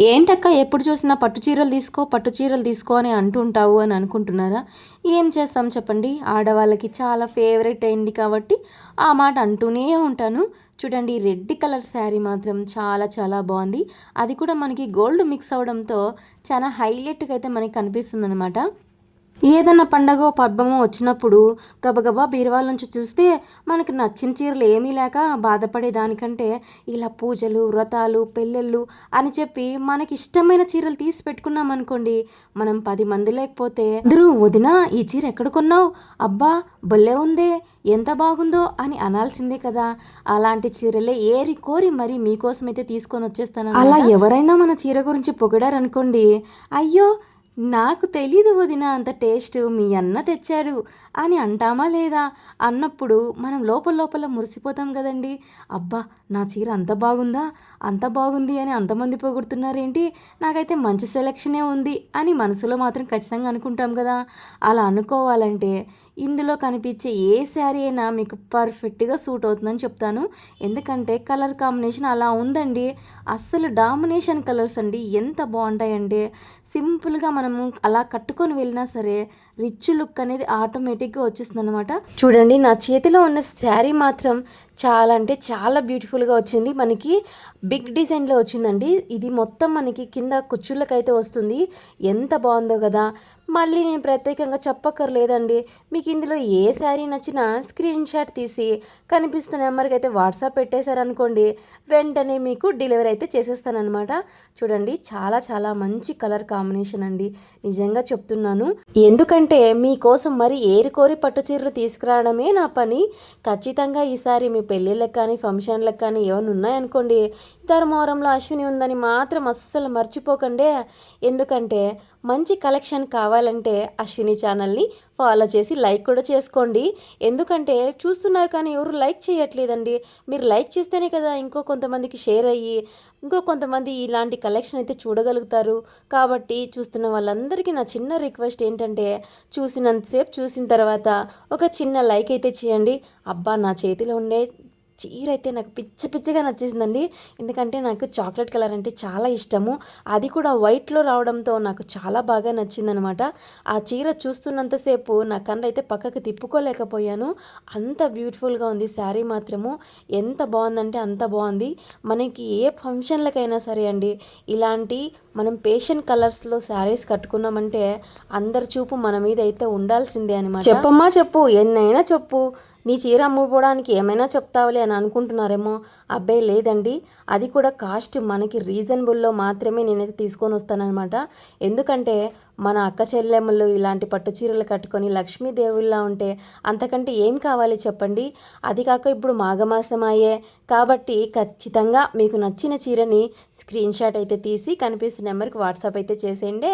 ఏంటక్క ఎప్పుడు చూసినా పట్టు చీరలు తీసుకో పట్టు చీరలు తీసుకో అని అంటుంటావు అని అనుకుంటున్నారా? ఏం చేస్తాం చెప్పండి, ఆడవాళ్ళకి చాలా ఫేవరెట్ అయింది కాబట్టి ఆ మాట అంటూనే ఉంటాను. చూడండి, రెడ్ కలర్ శారీ మాత్రం చాలా చాలా బాగుంది. అది కూడా మనకి గోల్డ్ మిక్స్ అవడంతో చాలా హైలైట్గా అయితే మనకి కనిపిస్తుంది అనమాట. ఏదన్నా పండగో పబ్బమో వచ్చినప్పుడు గబగబా బీరువాల నుంచి చూస్తే మనకు నచ్చిన చీరలు ఏమీ లేక బాధపడేదానికంటే ఇలా పూజలు, వ్రతాలు, పెళ్ళిళ్ళు అని చెప్పి మనకి ఇష్టమైన చీరలు తీసి పెట్టుకున్నాం అనుకోండి, మనం 10 మంది లేకపోతే వదిన ఈ చీర ఎక్కడ కొన్నావు, అబ్బా భలే ఉందే, ఎంత బాగుందో అని అనాల్సిందే కదా. అలాంటి చీరలే ఏరి కోరి మరి మీకోసం అయితే తీసుకొని వచ్చేస్తాను. అలా ఎవరైనా మన చీర గురించి పొగిడారనుకోండి, అయ్యో నాకు తెలీదు వదిన అంత టేస్ట్ మీ అన్న తెచ్చాడు అని అంటామా లేదా? అన్నప్పుడు మనం లోపల లోపల మురిసిపోతాం కదండి. అబ్బా నా చీర అంత బాగుందా, అంత బాగుంది అని అంతమంది పొగుడుతున్నారేంటి, నాకైతే మంచి సెలెక్షనే ఉంది అని మనసులో మాత్రం ఖచ్చితంగా అనుకుంటాం కదా. అలా అనుకోవాలంటే ఇందులో కనిపించే ఏ శారీ అయినా మీకు పర్ఫెక్ట్గా సూట్ అవుతుందని చెప్తాను. ఎందుకంటే కలర్ కాంబినేషన్ అలా ఉందండి. అస్సలు డామినేషన్ కలర్స్ అండి, ఎంత బాగుంటాయంటే సింపుల్గా మనము అలా కట్టుకొని వెళ్ళినా సరే రిచ్ లుక్ అనేది ఆటోమేటిక్గా వచ్చేస్తుంది అనమాట. చూడండి, నా చేతిలో ఉన్న శారీ మాత్రం చాలా అంటే చాలా బ్యూటిఫుల్గా వచ్చింది. మనకి బిగ్ డిజైన్లో వచ్చిందండి. ఇది మొత్తం మనకి కింద కుచ్చుళ్ళకైతే వస్తుంది. ఎంత బాగుందో కదా. మళ్ళీ నేను ప్రత్యేకంగా చెప్పక్కర్లేదండి. మీకు ఇందులో ఏ శారీ నచ్చినా స్క్రీన్ షాట్ తీసి కనిపిస్తున్న నెంబర్కి అయితే వాట్సాప్ పెట్టేశారనుకోండి, వెంటనే మీకు డెలివరీ అయితే చేసేస్తానమాట. చూడండి, చాలా చాలా మంచి కలర్ కాంబినేషన్ అండి, నిజంగా చెప్తున్నాను. ఎందుకంటే మీకోసం మరి ఏరికోరి పట్టు చీరలు తీసుకురావడమే నా పని. ఖచ్చితంగా ఈసారి మీ పెళ్ళిళ్ళకి కానీ ఫంక్షన్లకు కానీ ఏమైనా ఉన్నాయనుకోండి, ధర్మవరంలో అశ్విని ఉందని మాత్రం అస్సలు మర్చిపోకండి. ఎందుకంటే మంచి కలెక్షన్ కావాలంటే అశ్విని ఛానల్ని ఫాలో చేసి లైక్ కూడా చేసుకోండి. ఎందుకంటే చూస్తున్నారు కానీ ఎవరు లైక్ చేయట్లేదండి. మీరు లైక్ చేస్తేనే కదా ఇంకో కొంతమందికి షేర్ అయ్యి ఇంకో కొంతమంది ఇలాంటి కలెక్షన్ అయితే చూడగలుగుతారు. కాబట్టి చూస్తున్న వాళ్ళందరికీ నా చిన్న రిక్వెస్ట్ ఏంటంటే, చూసినంతసేపు చూసిన తర్వాత ఒక చిన్న లైక్ అయితే చేయండి. అబ్బా నా చేతిలో ఉండే చీర అయితే నాకు పిచ్చగా నచ్చేసిందండి. ఎందుకంటే నాకు చాక్లెట్ కలర్ అంటే చాలా ఇష్టము. అది కూడా వైట్లో రావడంతో నాకు చాలా బాగా నచ్చిందనమాట. ఆ చీర చూస్తున్నంతసేపు నా కన్ను అయితే పక్కకు తిప్పుకోలేకపోయాను. అంత బ్యూటిఫుల్గా ఉంది శారీ మాత్రము. ఎంత బాగుందంటే అంత బాగుంది. మనకి ఏ ఫంక్షన్లకైనా సరే అండి, ఇలాంటి మనం పేషెంట్ కలర్స్లో శారీస్ కట్టుకున్నామంటే అందరి చూపు మన మీద అయితే ఉండాల్సిందే అనమాట. చెప్పమ్మా చెప్పు, ఎన్నైనా చెప్పు, నీ చీర అమ్ముకోవడానికి ఏమైనా చెప్తావులే అని అనుకుంటున్నారేమో. అబ్బాయి లేదండి, అది కూడా కాస్ట్ మనకి రీజనబుల్లో మాత్రమే నేనైతే తీసుకొని వస్తానన్నమాట. ఎందుకంటే మన అక్క చెల్లెమ్మలు ఇలాంటి పట్టు చీరలు కట్టుకొని లక్ష్మీదేవుల్లా ఉంటే అంతకంటే ఏం కావాలి చెప్పండి. అది కాక ఇప్పుడు మాఘమాసం అయ్యే కాబట్టి ఖచ్చితంగా మీకు నచ్చిన చీరని స్క్రీన్ షాట్ అయితే తీసి కనిపిస్తున్న నెంబర్కి వాట్సాప్ అయితే చేసేయండి.